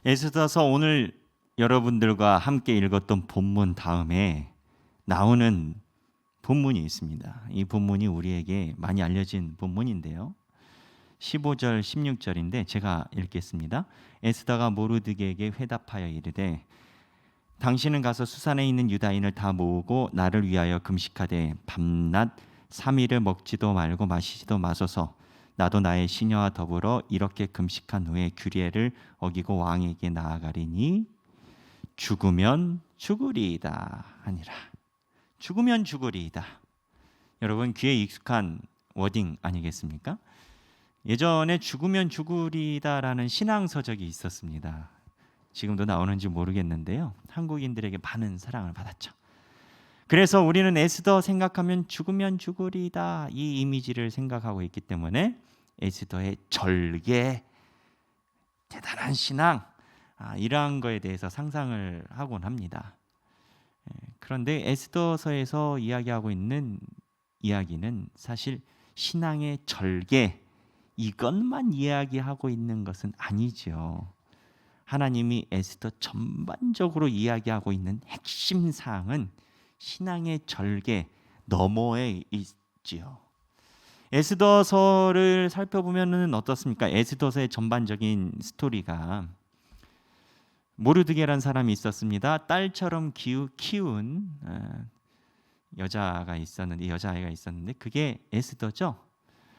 에스더서 오늘 여러분들과 함께 읽었던 본문 다음에 나오는 본문이 있습니다. 이 본문이 우리에게 많이 알려진 본문인데요. 15절, 16절인데 제가 읽겠습니다. 에스더가 모르드게에게 회답하여 이르되 당신은 가서 수산에 있는 유다인을 다 모으고 나를 위하여 금식하되 밤낮 3일을 먹지도 말고 마시지도 마소서. 나도 나의 시녀와 더불어 이렇게 금식한 후에 규례를 어기고 왕에게 나아가리니 죽으면 죽으리이다 하니라. 죽으면 죽으리이다. 여러분 귀에 익숙한 워딩 아니겠습니까? 예전에 죽으면 죽으리다라는 신앙서적이 있었습니다. 지금도 나오는지 모르겠는데요. 한국인들에게 많은 사랑을 받았죠. 그래서 우리는 에스더 생각하면 죽으면 죽으리다 이 이미지를 생각하고 있기 때문에 에스더의 절개, 대단한 신앙 이러한 거에 대해서 상상을 하곤 합니다. 그런데 에스더서에서 이야기하고 있는 이야기는 사실 신앙의 절개 이것만 이야기하고 있는 것은 아니죠. 하나님이 에스더 전반적으로 이야기하고 있는 핵심 사항은 신앙의 절개 너머에 있지요. 에스더서를 살펴보면은 어떻습니까? 에스더서의 전반적인 스토리가 모르드게라는 사람이 있었습니다. 딸처럼 키운 여자아이가 있었는데 그게 에스더죠.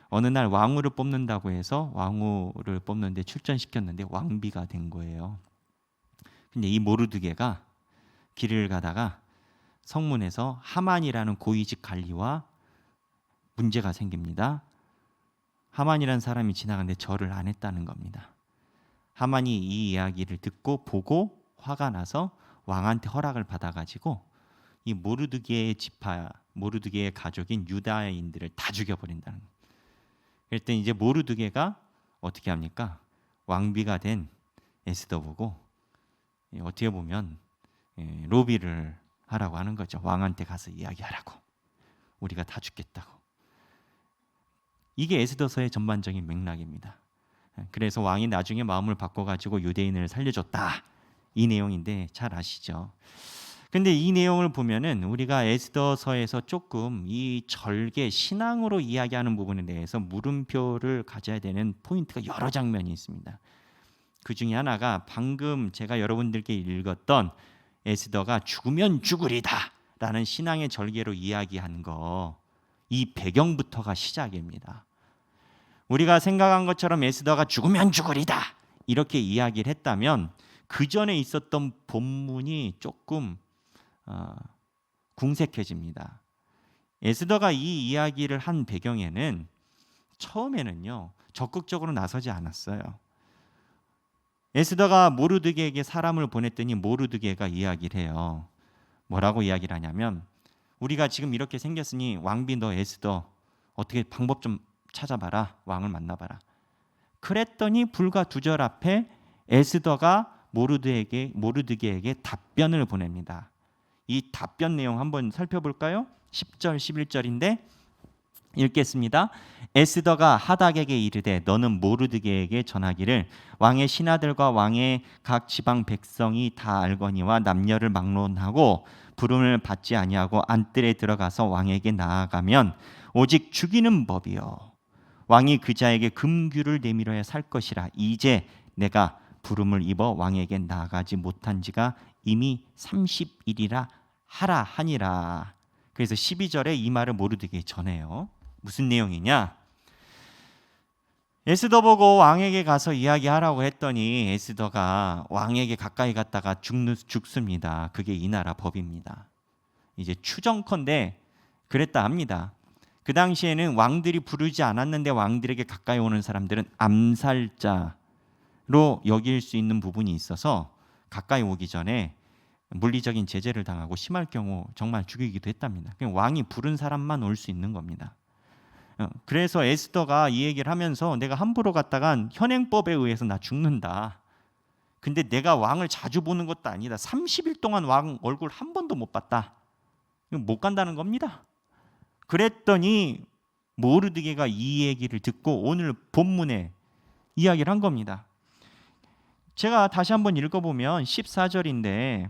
어느 날 왕후를 뽑는다고 해서 왕후를 뽑는데 출전시켰는데 왕비가 된 거예요. 근데 이 모르드게가 길을 가다가 성문에서 하만이라는 고위직 관리와 문제가 생깁니다. 하만이라는 사람이 지나가는데 절을 안 했다는 겁니다. 하만이 이 이야기를 듣고 보고 화가 나서 왕한테 허락을 받아가지고 이 모르드게의 모르드게의 가족인 유다인들을 다 죽여버린다는 거예요. 그랬더니 이제 모르드게가 어떻게 합니까? 왕비가 된 에스더 보고 어떻게 보면 로비를 하라고 하는 거죠. 왕한테 가서 이야기하라고. 우리가 다 죽겠다고. 이게 에스더서의 전반적인 맥락입니다. 그래서 왕이 나중에 마음을 바꿔가지고 유대인을 살려줬다. 이 내용인데 잘 아시죠? 근데 이 내용을 보면은 우리가 에스더서에서 조금 이 절개 신앙으로 이야기하는 부분에 대해서 물음표를 가져야 되는 포인트가 여러 장면이 있습니다. 그 중에 하나가 방금 제가 여러분들께 읽었던 에스더가 죽으면 죽으리다 라는 신앙의 절개로 이야기한 거, 이 배경부터가 시작입니다. 우리가 생각한 것처럼 에스더가 죽으면 죽으리다 이렇게 이야기를 했다면 그 전에 있었던 본문이 조금 궁색해집니다. 에스더가 이 이야기를 한 배경에는 처음에는요 적극적으로 나서지 않았어요. 에스더가 모르드게에게 사람을 보냈더니 모르드게가 이야기를 해요. 뭐라고 이야기를 하냐면 우리가 지금 이렇게 생겼으니 왕비 너 에스더 어떻게 방법 좀 찾아봐라. 왕을 만나봐라. 그랬더니 불과 2절 앞에 에스더가 모르드게에게 답변을 보냅니다. 이 답변 내용 한번 살펴볼까요? 10절 11절인데 읽겠습니다. 에스더가 하닥에게 이르되 너는 모르드게에게 전하기를 왕의 신하들과 왕의 각 지방 백성이 다 알거니와 남녀를 막론하고 부름을 받지 아니하고 안뜰에 들어가서 왕에게 나아가면 오직 죽이는 법이요 왕이 그 자에게 금규를 내밀어야 살 것이라. 이제 내가 부름을 입어 왕에게 나아가지 못한 지가 이미 30일이라 하라 하니라. 그래서 12절에 이 말을 모르드게에 전해요. 무슨 내용이냐? 에스더 보고 왕에게 가서 이야기하라고 했더니 에스더가 왕에게 가까이 갔다가 죽습니다. 그게 이 나라 법입니다. 이제 추정컨대 그랬다 합니다. 그 당시에는 왕들이 부르지 않았는데 왕들에게 가까이 오는 사람들은 암살자로 여길 수 있는 부분이 있어서 가까이 오기 전에 물리적인 제재를 당하고 심할 경우 정말 죽이기도 했답니다. 그냥 왕이 부른 사람만 올 수 있는 겁니다. 그래서 에스더가 이 얘기를 하면서 내가 함부로 갔다간 현행법에 의해서 나 죽는다. 근데 내가 왕을 자주 보는 것도 아니다. 30일 동안 왕 얼굴 한 번도 못 봤다. 못 간다는 겁니다. 그랬더니 모르드게가 이 얘기를 듣고 오늘 본문에 이야기를 한 겁니다. 제가 다시 한번 읽어보면 14절인데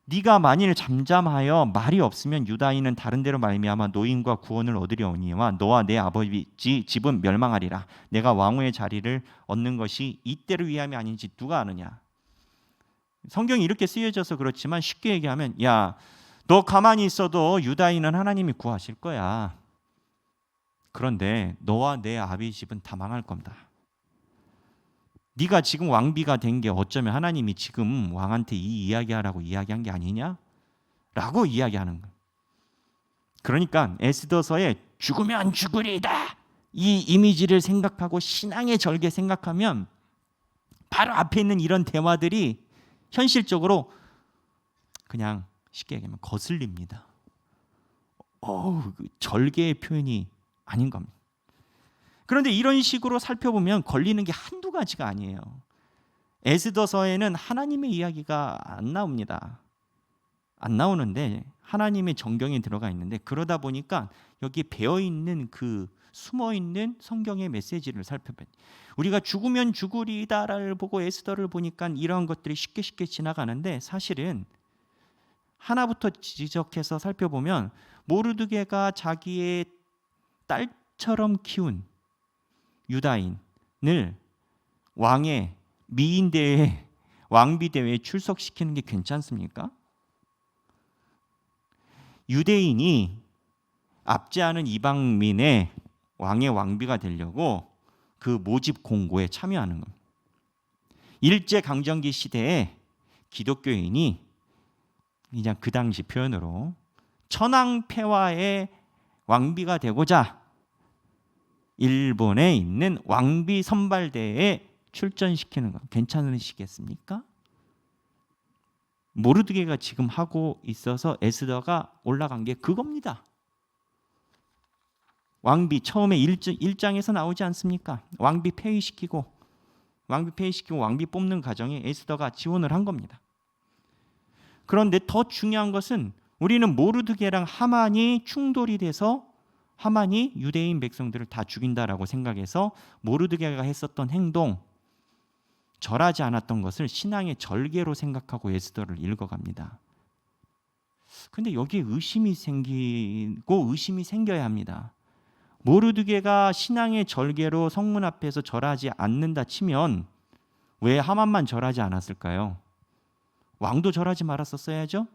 네가 만일 잠잠하여 말이 없으면 유다인은 다른 데로 말미암아 노임과 구원을 얻으려오니와 너와 내 아버지 집은 멸망하리라. 내가 왕후의 자리를 얻는 것이 이때를 위함이 아닌지 누가 아느냐. 성경이 이렇게 쓰여져서 그렇지만 쉽게 얘기하면 야, 너 가만히 있어도 유다인은 하나님이 구하실 거야. 그런데 너와 내 아비 집은 다 망할 겁니다. 네가 지금 왕비가 된 게 어쩌면 하나님이 지금 왕한테 이 이야기하라고 이야기한 게 아니냐? 라고 이야기하는 거예요. 그러니까 에스더서에 죽으면 죽으리다 이 이미지를 생각하고 신앙의 절개 생각하면 바로 앞에 있는 이런 대화들이 현실적으로 그냥 쉽게 얘기하면 거슬립니다. 절개의 표현이 아닌 겁니다. 그런데 이런 식으로 살펴보면 걸리는 게 한두 가지가 아니에요. 에스더서에는 하나님의 이야기가 안 나옵니다. 안 나오는데 하나님의 정경이 들어가 있는데 그러다 보니까 여기에 배어있는 그 숨어있는 성경의 메시지를 살펴봐요. 우리가 죽으면 죽으리다를 보고 에스더를 보니까 이런 것들이 쉽게 지나가는데 사실은 하나부터 지적해서 살펴보면 모르드게가 자기의 딸처럼 키운 유다인을 왕의 미인대회, 왕비대회에 출석시키는 게 괜찮습니까? 유대인이 앞지 않은 이방민의 왕의 왕비가 되려고 그 모집 공고에 참여하는 겁니다. 일제강점기 시대에 기독교인이 그냥 그 당시 표현으로 천황폐하의 왕비가 되고자 일본에 있는 왕비 선발대회에 출전시키는 거 괜찮으시겠습니까? 모르드게가 지금 하고 있어서 에스더가 올라간 게 그겁니다. 왕비 처음에 1장에서 나오지 않습니까? 왕비 폐위시키고 왕비 뽑는 과정에 에스더가 지원을 한 겁니다. 그런데 더 중요한 것은 우리는 모르드게랑 하만이 충돌이 돼서 하만이 유대인 백성들을 다 죽인다라고 생각해서 모르드게가 했었던 행동, 절하지 않았던 것을 신앙의 절개로 생각하고 에스더를 읽어갑니다. 근데 여기에 의심이 생기고 의심이 생겨야 합니다. 모르드게가 신앙의 절개로 성문 앞에서 절하지 않는다 치면 왜 하만만 절하지 않았을까요? 왕도 절하지 말았었어야죠?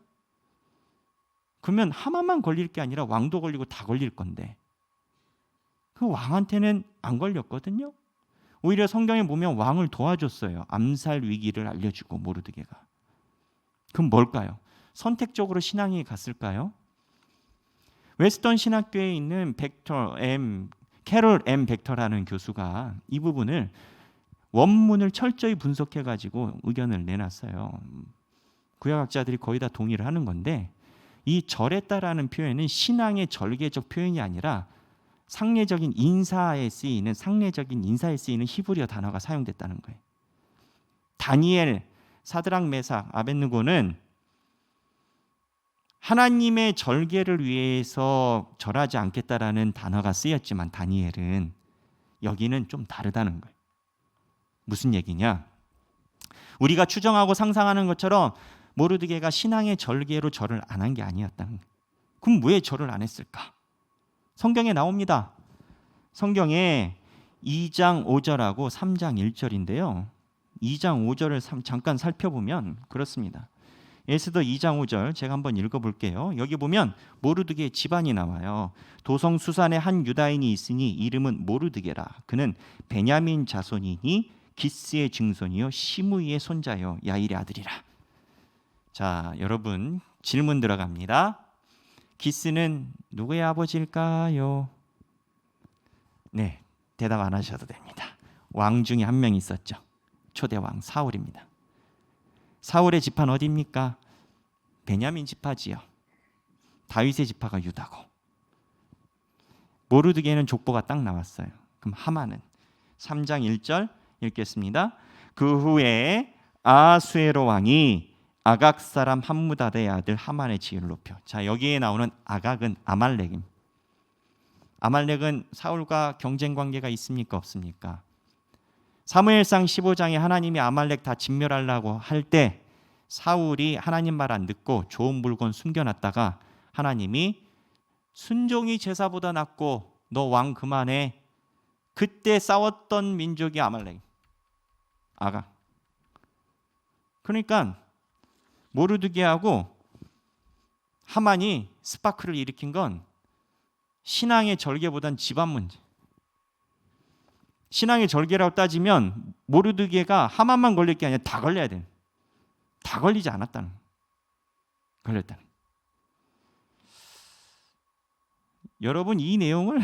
그러면 하만만 걸릴 게 아니라 왕도 걸리고 다 걸릴 건데 그 왕한테는 안 걸렸거든요. 오히려 성경에 보면 왕을 도와줬어요. 암살 위기를 알려주고 모르드게가. 그럼 뭘까요? 선택적으로 신앙이 갔을까요? 웨스턴 신학교에 있는 캐롤 M 벡터라는 교수가 이 부분을 원문을 철저히 분석해가지고 의견을 내놨어요. 구약학자들이 거의 다 동의를 하는 건데 이 절했다라는 표현은 신앙의 절개적 표현이 아니라 상례적인 인사에 쓰이는 히브리어 단어가 사용됐다는 거예요. 다니엘, 사드락, 메삭, 아벳느고는 하나님의 절개를 위해서 절하지 않겠다라는 단어가 쓰였지만 다니엘은 여기는 좀 다르다는 거예요. 무슨 얘기냐? 우리가 추정하고 상상하는 것처럼 모르드게가 신앙의 절개로 절을 안 한 게 아니었다는 거예요. 그럼 왜 절을 안 했을까? 성경에 나옵니다. 성경에 2장 5절하고 3장 1절인데요. 2장 5절을 잠깐 살펴보면 그렇습니다. 에스더 2장 5절 제가 한번 읽어볼게요. 여기 보면 모르드게의 집안이 나와요. 도성 수산에 한 유다인이 있으니 이름은 모르드게라. 그는 베냐민 자손이니 기스의 증손이요 시므이의 손자요 야일의 아들이라. 자, 여러분 질문 들어갑니다. 기스는 누구의 아버지일까요? 네, 대답 안 하셔도 됩니다. 왕 중에 한 명 있었죠. 초대왕 사울입니다. 사울의 지파는 어디입니까? 베냐민 지파지요. 다윗의 지파가 유다고. 모르드게는 족보가 딱 나왔어요. 그럼 하만은 3장 1절 읽겠습니다. 그 후에 아수에로 왕이 아각 사람 함무다드의 아들 하만의 지위를 높여. 자, 여기에 나오는 아각은 아말렉입니다. 아말렉은 사울과 경쟁 관계가 있습니까? 없습니까? 사무엘상 15장에 하나님이 아말렉 다 진멸하려고 할 때 사울이 하나님 말 안 듣고 좋은 물건 숨겨놨다가 하나님이 순종이 제사보다 낫고 너 왕 그만해. 그때 싸웠던 민족이 아말렉, 아각. 그러니까 모르드게하고 하만이 스파크를 일으킨 건 신앙의 절개보단 집안 문제. 신앙의 절개라고 따지면 모르드게가 하만만 걸릴 게 아니라 다 걸려야 돼. 다 걸리지 않았다는, 걸렸다는. 여러분, 이 내용을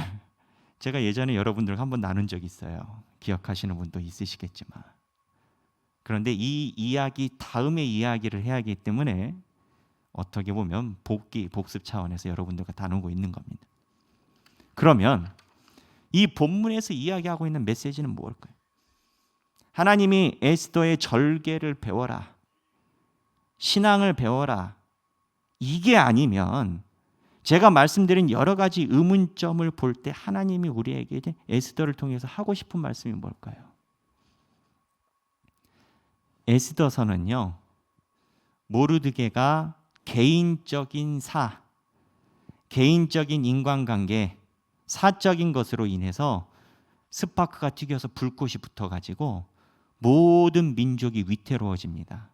제가 예전에 여러분들과 한번 나눈 적이 있어요. 기억하시는 분도 있으시겠지만. 그런데 이 이야기 다음에 이야기를 해야 하기 때문에 어떻게 보면 복습 차원에서 여러분들과 나누고 있는 겁니다. 그러면 이 본문에서 이야기하고 있는 메시지는 무엇일까요? 하나님이 에스더의 절개를 배워라, 신앙을 배워라, 이게 아니면 제가 말씀드린 여러 가지 의문점을 볼 때 하나님이 우리에게 에스더를 통해서 하고 싶은 말씀이 뭘까요? 에스더서는요, 모르드게가 개인적인 개인적인 인간관계, 사적인 것으로 인해서 스파크가 튀겨서 불꽃이 붙어가지고 모든 민족이 위태로워집니다.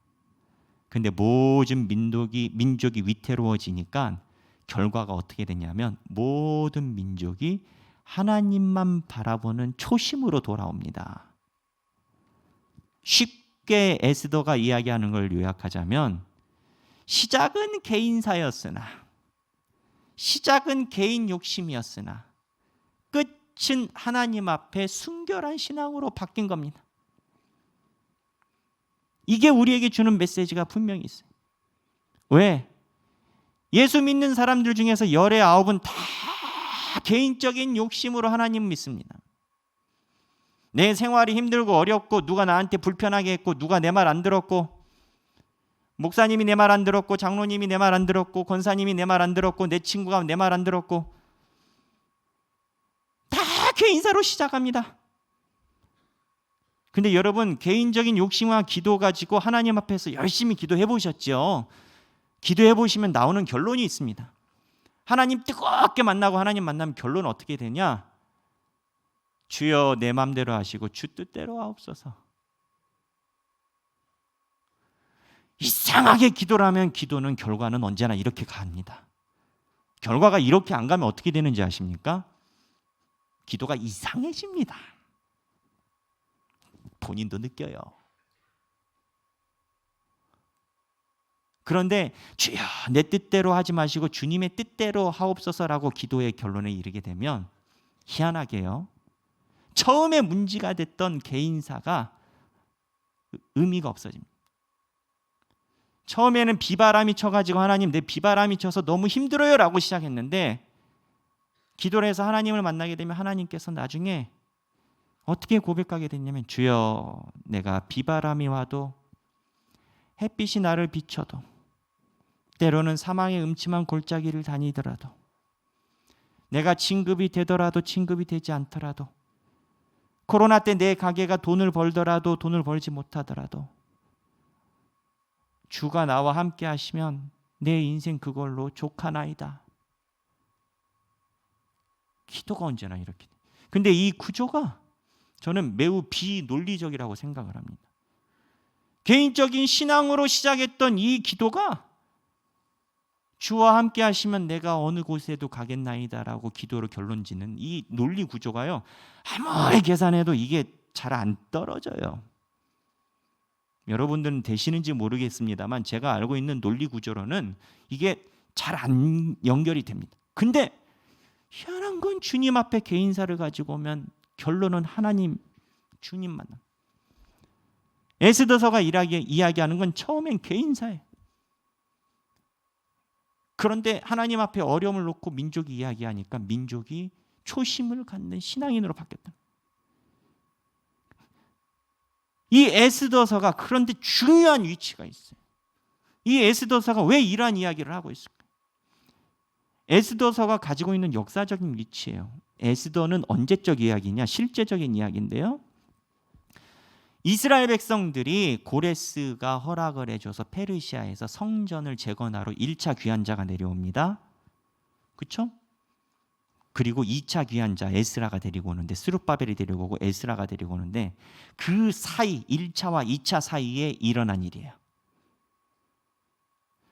근데 모든 민족이 위태로워지니까 결과가 어떻게 되냐면 모든 민족이 하나님만 바라보는 초심으로 돌아옵니다. 쉽게 에스더가 이야기하는 걸 요약하자면 시작은 개인사였으나, 시작은 개인 욕심이었으나 끝은 하나님 앞에 순결한 신앙으로 바뀐 겁니다. 이게 우리에게 주는 메시지가 분명히 있어요. 왜? 예수 믿는 사람들 중에서 19은 다 개인적인 욕심으로 하나님 믿습니다. 내 생활이 힘들고 어렵고 누가 나한테 불편하게 했고 누가 내 말 안 들었고 목사님이 내 말 안 들었고 장로님이 내 말 안 들었고 권사님이 내 말 안 들었고 내 친구가 내 말 안 들었고 다 개인사로 시작합니다. 근데 여러분, 개인적인 욕심과 기도 가지고 하나님 앞에서 열심히 기도해 보셨죠? 기도해 보시면 나오는 결론이 있습니다. 하나님 뜨겁게 만나고 하나님 만나면 결론은 어떻게 되냐? 주여 내 맘대로 하시고 주 뜻대로 하옵소서. 이상하게 기도를 하면 기도는 결과는 언제나 이렇게 갑니다. 결과가 이렇게 안 가면 어떻게 되는지 아십니까? 기도가 이상해집니다. 본인도 느껴요. 그런데 주여 내 뜻대로 하지 마시고 주님의 뜻대로 하옵소서라고 기도의 결론에 이르게 되면 희한하게요, 처음에 문제가 됐던 개인사가 의미가 없어집니다. 처음에는 비바람이 쳐가지고 하나님 내 비바람이 쳐서 너무 힘들어요 라고 시작했는데 기도를 해서 하나님을 만나게 되면 하나님께서 나중에 어떻게 고백하게 됐냐면 주여 내가 비바람이 와도 햇빛이 나를 비춰도 때로는 사망의 음침한 골짜기를 다니더라도 내가 진급이 되더라도 진급이 되지 않더라도 코로나 때 내 가게가 돈을 벌더라도 돈을 벌지 못하더라도 주가 나와 함께 하시면 내 인생 그걸로 족하나이다. 기도가 언제나 이렇게. 근데 이 구조가 저는 매우 비논리적이라고 생각을 합니다. 개인적인 신앙으로 시작했던 이 기도가 주와 함께 하시면 내가 어느 곳에도 가겠나이다라고 기도로 결론짓는 이 논리 구조가요, 아무리 계산해도 이게 잘 안 떨어져요. 여러분들은 되시는지 모르겠습니다만 제가 알고 있는 논리 구조로는 이게 잘 안 연결이 됩니다. 근데 희한한 건 주님 앞에 개인사를 가지고 오면 결론은 하나님, 주님 만남. 에스더서가 이야기하는 건 처음엔 개인사예요. 그런데 하나님 앞에 어려움을 놓고 민족이 이야기하니까 민족이 초심을 갖는 신앙인으로 바뀌었다. 이 에스더서가 그런데 중요한 위치가 있어요. 이 에스더서가 왜 이러한 이야기를 하고 있을까요? 에스더서가 가지고 있는 역사적인 위치예요. 에스더는 언제적 이야기냐? 실제적인 이야기인데요. 이스라엘 백성들이 고레스가 허락을 해줘서 페르시아에서 성전을 재건하러 1차 귀환자가 내려옵니다. 그렇죠? 그리고 2차 귀환자 에스라가 데리고 오는데, 스룹바벨이 데리고 오고 에스라가 데리고 오는데, 그 사이 1차와 2차 사이에 일어난 일이에요.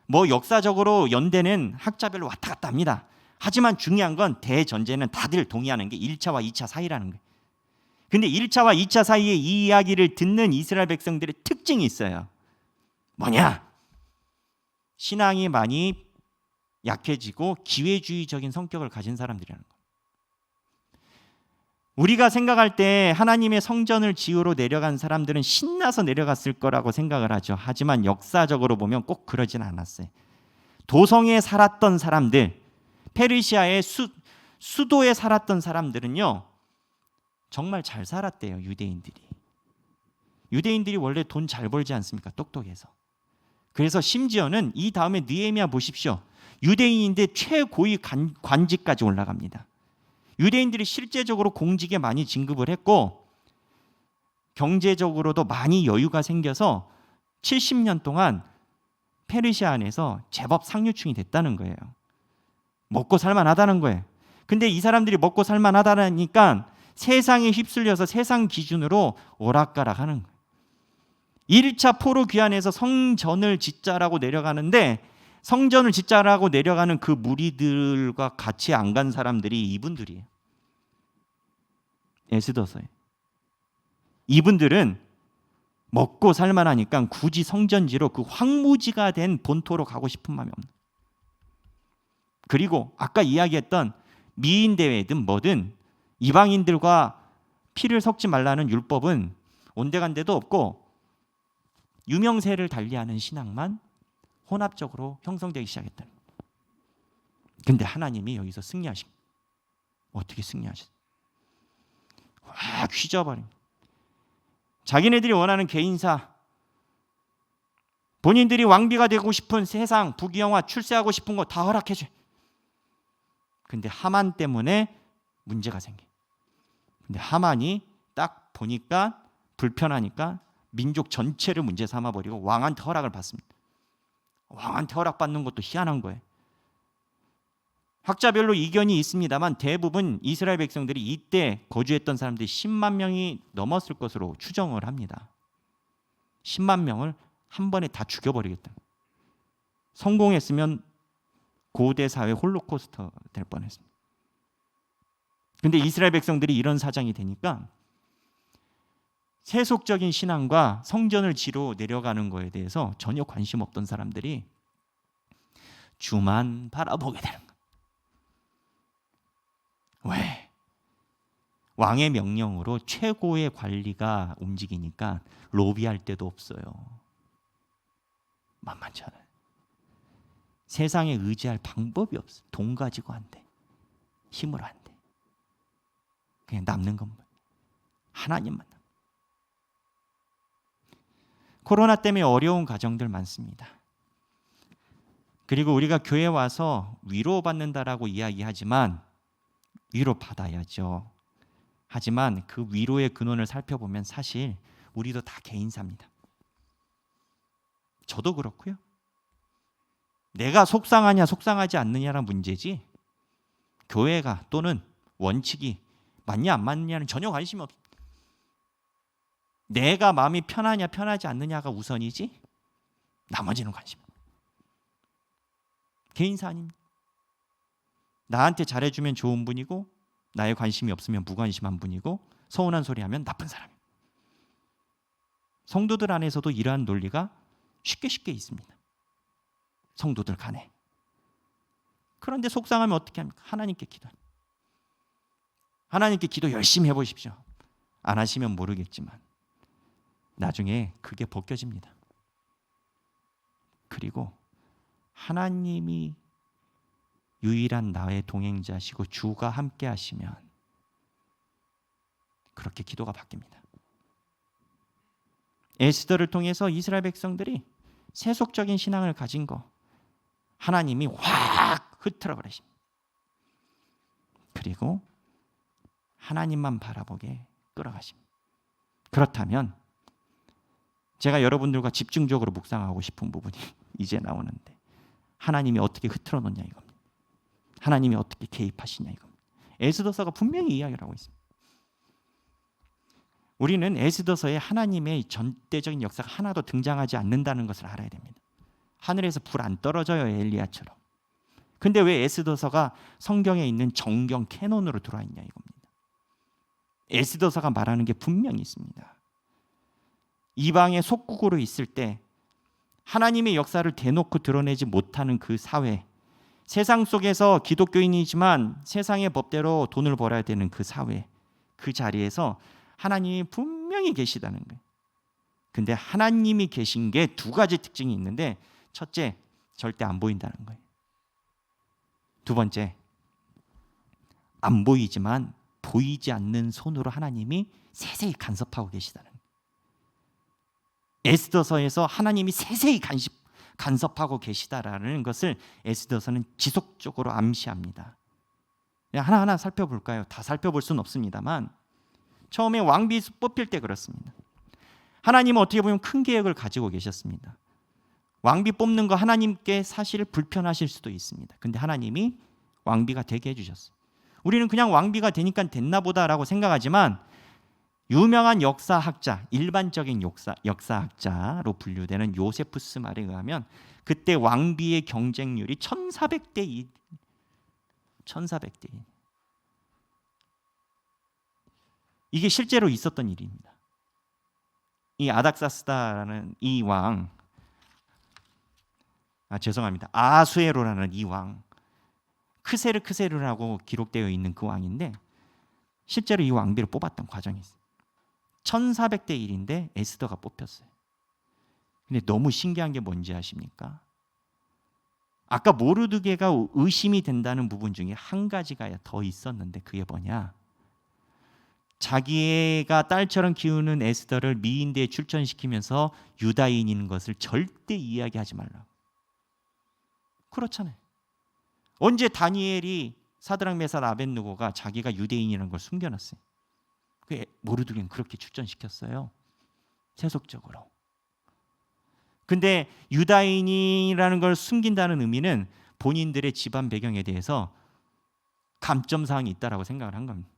뭐 역사적으로 연대는 학자별로 왔다 갔다 합니다. 하지만 중요한 건 대전제는 다들 동의하는 게 1차와 2차 사이라는 거예요. 근데 1차와 2차 사이에 이 이야기를 듣는 이스라엘 백성들의 특징이 있어요. 뭐냐? 신앙이 많이 약해지고 기회주의적인 성격을 가진 사람들이라는 거예요. 우리가 생각할 때 하나님의 성전을 지으러 내려간 사람들은 신나서 내려갔을 거라고 생각을 하죠. 하지만 역사적으로 보면 꼭 그러진 않았어요. 도성에 살았던 사람들, 페르시아의 수도에 살았던 사람들은요, 정말 잘 살았대요. 유대인들이 원래 돈 잘 벌지 않습니까? 똑똑해서. 그래서 심지어는 이 다음에 느헤미야 보십시오. 유대인인데 최고위 관직까지 올라갑니다. 유대인들이 실제적으로 공직에 많이 진급을 했고 경제적으로도 많이 여유가 생겨서 70년 동안 페르시아 안에서 제법 상류층이 됐다는 거예요. 먹고 살만하다는 거예요. 근데 이 사람들이 먹고 살만하다니까 세상에 휩쓸려서 세상 기준으로 오락가락하는 거예요. 1차 포로 귀환에서 성전을 짓자라고 내려가는데, 성전을 짓자라고 내려가는 그 무리들과 같이 안 간 사람들이 이분들이에요. 에스더서에. 이분들은 먹고 살만하니까 굳이 성전지로 그 황무지가 된 본토로 가고 싶은 마음이 없는. 그리고 아까 이야기했던 미인대회든 뭐든 이방인들과 피를 섞지 말라는 율법은 온데간데도 없고 유명세를 달리하는 신앙만 혼합적으로 형성되기 시작했다. 근데 하나님이 여기서 승리하신. 어떻게 승리하셨어요? 확 휘저어버립니다. 자기네들이 원하는 개인사, 본인들이 왕비가 되고 싶은 세상, 부귀영화, 출세하고 싶은 거 다 허락해줘. 근데 하만 때문에 문제가 생겨. 근데 하만이 딱 보니까 불편하니까 민족 전체를 문제 삼아버리고 왕한테 허락을 받습니다. 왕한테 허락받는 것도 희한한 거예요. 학자별로 이견이 있습니다만 대부분 이스라엘 백성들이 이때 거주했던 사람들이 10만 명이 넘었을 것으로 추정을 합니다. 10만 명을 한 번에 다 죽여버리겠다. 성공했으면 고대 사회 홀로코스터 될 뻔했습니다. 근데 이스라엘 백성들이 이런 사정이 되니까 세속적인 신앙과 성전을 지러 내려가는 거에 대해서 전혀 관심 없던 사람들이 주만 바라보게 되는 거예요. 왜? 왕의 명령으로 최고의 관리가 움직이니까 로비할 데도 없어요. 만만치 않아요. 세상에 의지할 방법이 없어. 돈 가지고 안 돼. 힘으로 안 돼. 그냥 남는 것만. 하나님만. 코로나 때문에 어려운 가정들 많습니다. 그리고 우리가 교회 와서 위로받는다라고 이야기하지만 위로받아야죠. 하지만 그 위로의 근원을 살펴보면 사실 우리도 다 개인사입니다. 저도 그렇고요. 내가 속상하냐 속상하지 않느냐란 문제지 교회가 또는 원칙이 맞냐 안 맞느냐는 전혀 관심이 없어요. 내가 마음이 편하냐 편하지 않느냐가 우선이지 나머지는 관심. 개인사 아닙니다. 나한테 잘해주면 좋은 분이고 나의 관심이 없으면 무관심한 분이고 서운한 소리 하면 나쁜 사람이에요. 성도들 안에서도 이러한 논리가 쉽게 있습니다. 성도들 간에. 그런데 속상하면 어떻게 합니까? 하나님께 기도합니다. 하나님께 기도 열심히 해보십시오. 안 하시면 모르겠지만 나중에 그게 벗겨집니다. 그리고 하나님이 유일한 나의 동행자시고 주가 함께 하시면 그렇게 기도가 바뀝니다. 에스더를 통해서 이스라엘 백성들이 세속적인 신앙을 가진 거 하나님이 확 흩어져 버리십니다. 그리고 하나님만 바라보게 끌어가십니다. 그렇다면 제가 여러분들과 집중적으로 묵상하고 싶은 부분이 이제 나오는데, 하나님이 어떻게 흐트러 놓냐 이겁니다. 하나님이 어떻게 개입하시냐 이겁니다. 에스더서가 분명히 이야기를 하고 있습니다. 우리는 에스더서에 하나님의 전대적인 역사가 하나도 등장하지 않는다는 것을 알아야 됩니다. 하늘에서 불 안 떨어져요, 엘리야처럼. 근데 왜 에스더서가 성경에 있는 정경 캐논으로 들어와 있냐 이겁니다. 에스더서가 말하는 게 분명히 있습니다. 이방의 속국으로 있을 때 하나님의 역사를 대놓고 드러내지 못하는 그 사회, 세상 속에서 기독교인이지만 세상의 법대로 돈을 벌어야 되는 그 사회, 그 자리에서 하나님이 분명히 계시다는 거예요. 근데 하나님이 계신 게 두 가지 특징이 있는데, 첫째, 절대 안 보인다는 거예요. 두 번째, 안 보이지만 보이지 않는 손으로 하나님이 세세히 간섭하고 계시다는 거예요. 에스더서에서 하나님이 세세히 간섭하고 계시다라는 것을 에스더서는 지속적으로 암시합니다. 하나하나 살펴볼까요? 다 살펴볼 수는 없습니다만, 처음에 왕비 뽑힐 때 그렇습니다. 하나님은 어떻게 보면 큰 계획을 가지고 계셨습니다. 왕비 뽑는 거 하나님께 사실 불편하실 수도 있습니다. 근데 하나님이 왕비가 되게 해주셨어요. 우리는 그냥 왕비가 되니까 됐나 보다라고 생각하지만, 유명한 역사학자, 일반적인 역사학자로 분류되는 요세푸스 말에 의하면 그때 왕비의 경쟁률이 1400대 2. 1400대 2. 이게 실제로 있었던 일입니다. 이 아닥사스다라는 이 왕, 아수에로라는 이 왕, 크세르라고 기록되어 있는 그 왕인데, 실제로 이 왕비를 뽑았던 과정이 있어요. 1400대 1인데 에스더가 뽑혔어요. 근데 너무 신기한 게 뭔지 아십니까? 아까 모르드게가 의심이 된다는 부분 중에 한 가지가 더 있었는데, 그게 뭐냐? 자기가 딸처럼 키우는 에스더를 미인대에 출전시키면서 유다인인 것을 절대 이야기하지 말라고. 그렇잖아요. 언제 다니엘이 사드락 메삭 아벳느고가 자기가 유대인이라는 걸 숨겨놨어요. 모르드게는 그렇게 출전시켰어요. 세속적으로. 근데 유다인이라는 걸 숨긴다는 의미는 본인들의 집안 배경에 대해서 감점사항이 있다라고 생각을 한 겁니다.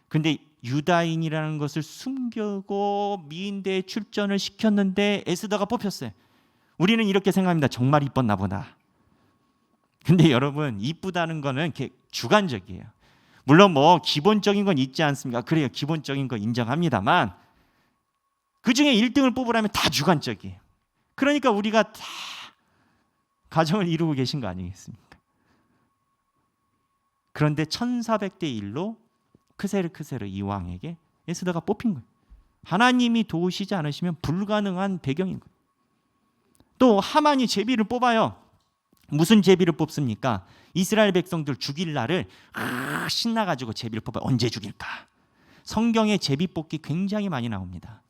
근데 유다인이라는 것을 숨기고 미인대에 출전을 시켰는데 에스더가 뽑혔어요. 우리는 이렇게 생각합니다. 정말 이뻤나 보다. 근데 여러분, 이쁘다는 거는 주관적이에요. 물론 뭐 기본적인 건 있지 않습니까? 그래요, 기본적인 거 인정합니다만, 그 중에 1등을 뽑으라면 다 주관적이에요. 그러니까 우리가 다 가정을 이루고 계신 거 아니겠습니까? 그런데 1400대 1로 크세르 이 왕에게 에스더가 뽑힌 거예요. 하나님이 도우시지 않으시면 불가능한 배경인 거예요. 또 하만이 제비를 뽑아요. 무슨 제비를 뽑습니까? 이스라엘 백성들 죽일 날을 신나가지고 제비를 뽑아요. 언제 죽일까? 성경에 제비 뽑기 굉장히 많이 나옵니다.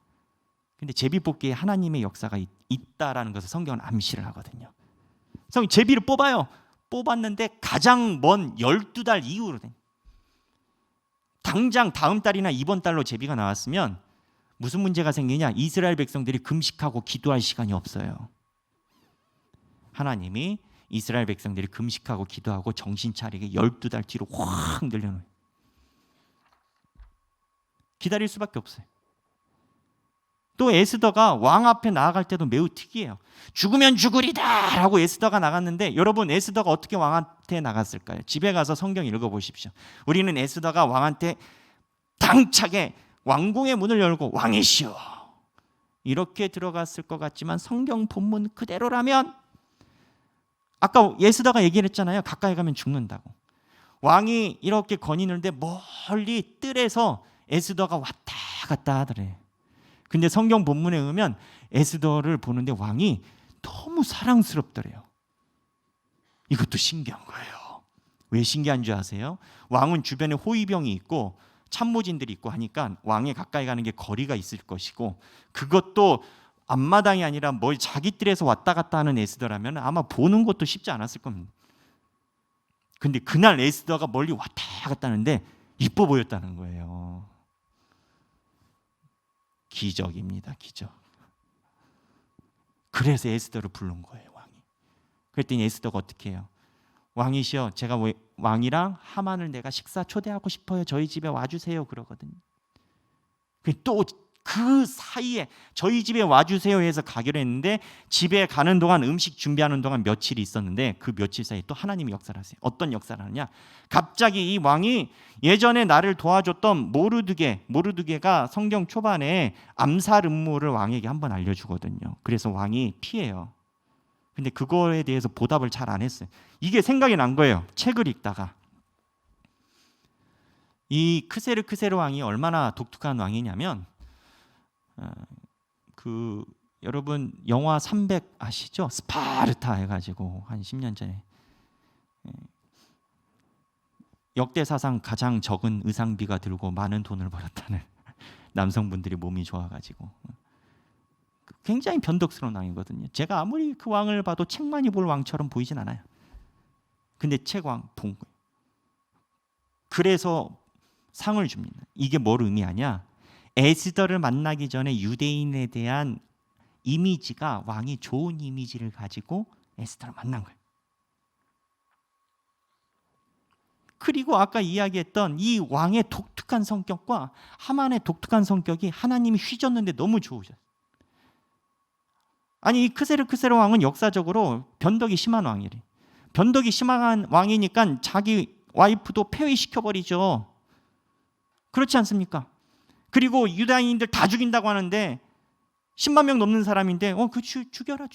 근데 제비 뽑기에 하나님의 역사가 있다라는 것을 성경은 암시를 하거든요. 성경 제비를 뽑아요. 뽑았는데 가장 먼 12달 이후로 당장 다음 달이나 이번 달로 제비가 나왔으면 무슨 문제가 생기냐? 이스라엘 백성들이 금식하고 기도할 시간이 없어요. 하나님이 이스라엘 백성들이 금식하고 기도하고 정신 차리게 12달 뒤로 확 늘려놓아요. 기다릴 수밖에 없어요. 또 에스더가 왕 앞에 나아갈 때도 매우 특이해요. 죽으면 죽으리다 라고 에스더가 나갔는데, 여러분 에스더가 어떻게 왕한테 나갔을까요? 집에 가서 성경 읽어보십시오. 우리는 에스더가 왕한테 당차게 왕궁의 문을 열고 왕이시여 이렇게 들어갔을 것 같지만, 성경 본문 그대로라면 아까 에스더가 얘기를 했잖아요. 가까이 가면 죽는다고. 왕이 이렇게 거니는데 멀리 뜰에서 에스더가 왔다 갔다 하더래요. 근데 성경 본문에 의하면 에스더를 보는데 왕이 너무 사랑스럽더래요. 이것도 신기한 거예요. 왜 신기한 줄 아세요? 왕은 주변에 호위병이 있고 참모진들이 있고 하니까 왕에 가까이 가는 게 거리가 있을 것이고, 그것도 앞마당이 아니라 뭘 자기 뜰에서 왔다 갔다 하는 에스더라면 아마 보는 것도 쉽지 않았을 겁니다. 근데 그날 에스더가 멀리 왔다 갔다 하는데 이뻐 보였다는 거예요. 기적입니다, 기적. 그래서 에스더를 부른 거예요, 왕이. 그랬더니 에스더가 어떻게 해요? 왕이시여, 제가 왕이랑 하만을 내가 식사 초대하고 싶어요. 저희 집에 와주세요. 그러거든요. 또 그 사이에 저희 집에 와주세요 해서 가기로 했는데 집에 가는 동안 음식 준비하는 동안 며칠이 있었는데 그 며칠 사이에 또 하나님이 역사를 하세요. 어떤 역사를 하느냐? 갑자기 이 왕이 예전에 나를 도와줬던 모르드게가 성경 초반에 암살 음모를 왕에게 한번 알려주거든요. 그래서 왕이 피해요. 근데 그거에 대해서 보답을 잘 안 했어요. 이게 생각이 난 거예요. 책을 읽다가. 이 크세르 왕이 얼마나 독특한 왕이냐면 여러분 영화 300 아시죠? 스파르타 해가지고 한 10년 전에 역대 사상 가장 적은 의상비가 들고 많은 돈을 벌었다는 남성분들이 몸이 좋아가지고 굉장히 변덕스러운 왕이거든요. 제가 아무리 그 왕을 봐도 책 많이 볼 왕처럼 보이진 않아요. 근데 책왕 본 거예요. 그래서 상을 줍니다. 이게 뭘 의미하냐? 에스더를 만나기 전에 유대인에 대한 이미지가 왕이 좋은 이미지를 가지고 에스더를 만난 거예요. 그리고 아까 이야기했던 이 왕의 독특한 성격과 하만의 독특한 성격이 하나님이 휘젓는데 너무 좋으셨어요. 아니 이 크세르 왕은 역사적으로 변덕이 심한 왕이래. 변덕이 심한 왕이니까 자기 와이프도 폐위시켜버리죠. 그렇지 않습니까? 그리고 유다인들 다 죽인다고 하는데 10만 명 넘는 사람인데 죽여라.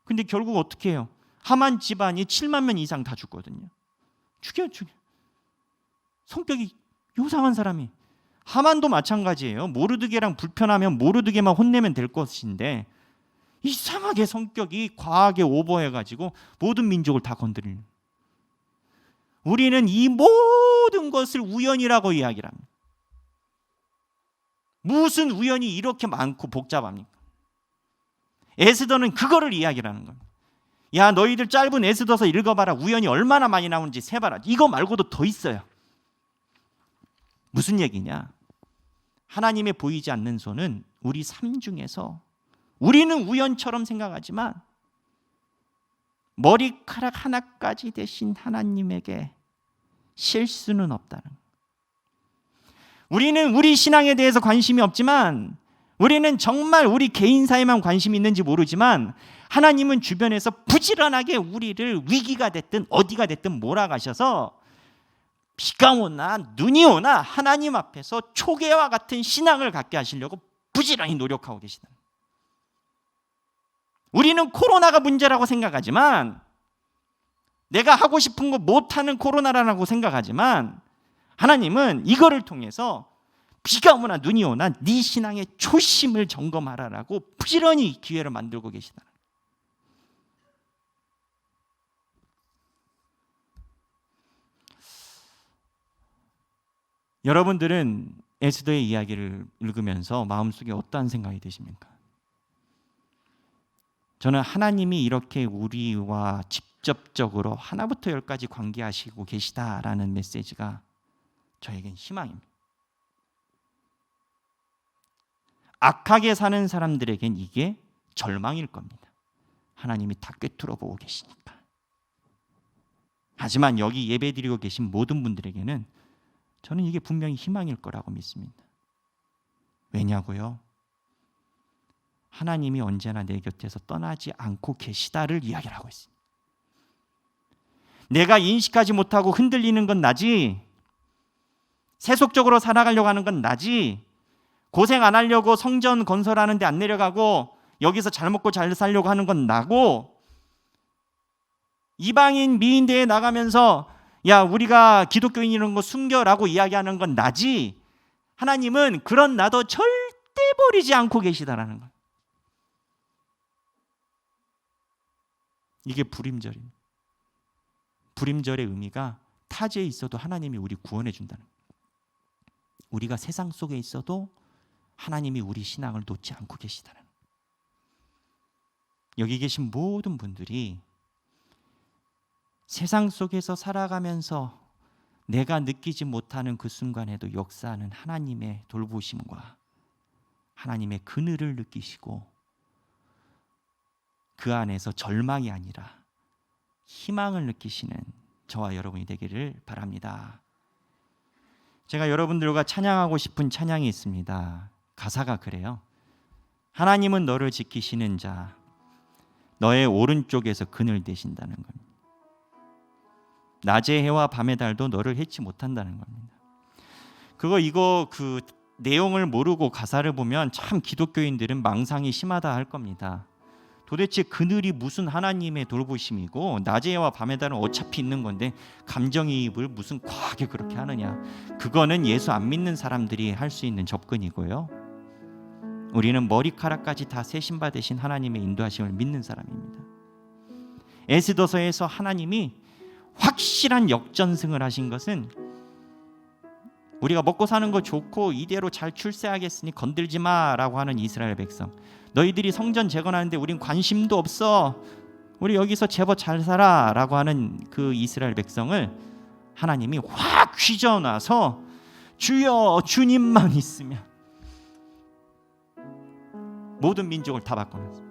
근데 결국 어떻게 해요? 하만 집안이 7만 명 이상 다 죽거든요. 죽여. 성격이 요상한 사람이. 하만도 마찬가지예요. 모르드게랑 불편하면 모르드게만 혼내면 될 것인데 이상하게 성격이 과하게 오버해가지고 모든 민족을 다 건드리는. 우리는 이 모든 것을 우연이라고 이야기를 합니다. 무슨 우연이 이렇게 많고 복잡합니까? 에스더는 그거를 이야기를 하는 겁니다. 야, 너희들 짧은 에스더서 읽어봐라. 우연이 얼마나 많이 나오는지 세봐라. 이거 말고도 더 있어요. 무슨 얘기냐? 하나님의 보이지 않는 손은 우리 삶 중에서 우리는 우연처럼 생각하지만 머리카락 하나까지 되신 하나님에게 실수는 없다는 거예요. 우리는 우리 신앙에 대해서 관심이 없지만 우리는 정말 우리 개인사에만 관심이 있는지 모르지만 하나님은 주변에서 부지런하게 우리를 위기가 됐든 어디가 됐든 몰아가셔서 비가 오나 눈이 오나 하나님 앞에서 초계와 같은 신앙을 갖게 하시려고 부지런히 노력하고 계시다. 우리는 코로나가 문제라고 생각하지만 내가 하고 싶은 거 못하는 코로나라고 생각하지만 하나님은 이거를 통해서 비가 오나 눈이 오나 네 신앙의 초심을 점검하라라고 부지런히 기회를 만들고 계시다. 여러분들은 에스더의 이야기를 읽으면서 마음속에 어떠한 생각이 드십니까? 저는 하나님이 이렇게 우리와 직접적으로 하나부터 열까지 관계하시고 계시다라는 메시지가 저에겐 희망입니다. 악하게 사는 사람들에겐 이게 절망일 겁니다. 하나님이 다 꿰뚫어 보고 계시니까. 하지만 여기 예배드리고 계신 모든 분들에게는 저는 이게 분명히 희망일 거라고 믿습니다. 왜냐고요? 하나님이 언제나 내 곁에서 떠나지 않고 계시다를 이야기를 하고 있습니다. 내가 인식하지 못하고 흔들리는 건 나지, 세속적으로 살아가려고 하는 건 나지, 고생 안 하려고 성전 건설하는데 안 내려가고 여기서 잘 먹고 잘 살려고 하는 건 나고, 이방인 미인대에 나가면서 야 우리가 기독교인 이런 거 숨겨라고 이야기하는 건 나지, 하나님은 그런 나도 절대 버리지 않고 계시다라는 거예요. 이게 불임절입니다. 불임절의 의미가 타지에 있어도 하나님이 우리 구원해 준다는 거예요. 우리가 세상 속에 있어도 하나님이 우리 신앙을 놓지 않고 계시다는 거예요. 여기 계신 모든 분들이 세상 속에서 살아가면서 내가 느끼지 못하는 그 순간에도 역사하는 하나님의 돌보심과 하나님의 그늘을 느끼시고 그 안에서 절망이 아니라 희망을 느끼시는 저와 여러분이 되기를 바랍니다. 제가 여러분들과 찬양하고 싶은 찬양이 있습니다. 가사가 그래요. 하나님은 너를 지키시는 자, 너의 오른쪽에서 그늘 되신다는 겁니다. 낮의 해와 밤의 달도 너를 해치 못한다는 겁니다. 그 내용을 모르고 가사를 보면 참 기독교인들은 망상이 심하다 할 겁니다. 도대체 그늘이 무슨 하나님의 돌보심이고 낮의 해와 밤의 달은 어차피 있는 건데 감정이입을 무슨 과하게 그렇게 하느냐. 그거는 예수 안 믿는 사람들이 할 수 있는 접근이고요. 우리는 머리카락까지 다 세신받으신 하나님의 인도하심을 믿는 사람입니다. 에스더서에서 하나님이 확실한 역전승을 하신 것은 우리가 먹고 사는 거 좋고 이대로 잘 출세하겠으니 건들지 마라고 하는 이스라엘 백성, 너희들이 성전 재건하는데 우린 관심도 없어, 우리 여기서 제법 잘 살아 라고 하는 그 이스라엘 백성을 하나님이 확 휘저어놔서 주여 주님만 있으면 모든 민족을 다 바꿔놨어요.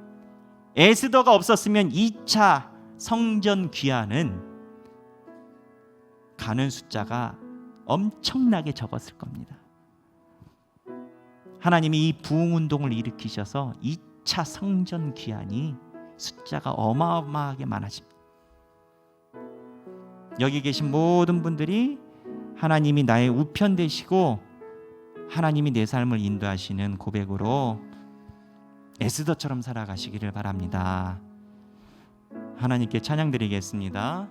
에스더가 없었으면 2차 성전 귀환은 가는 숫자가 엄청나게 적었을 겁니다. 하나님이 이 부흥운동을 일으키셔서 2차 성전 귀환이 숫자가 어마어마하게 많아집니다. 여기 계신 모든 분들이 하나님이 나의 우편 되시고 하나님이 내 삶을 인도하시는 고백으로 에스더처럼 살아가시기를 바랍니다. 하나님께 찬양 드리겠습니다.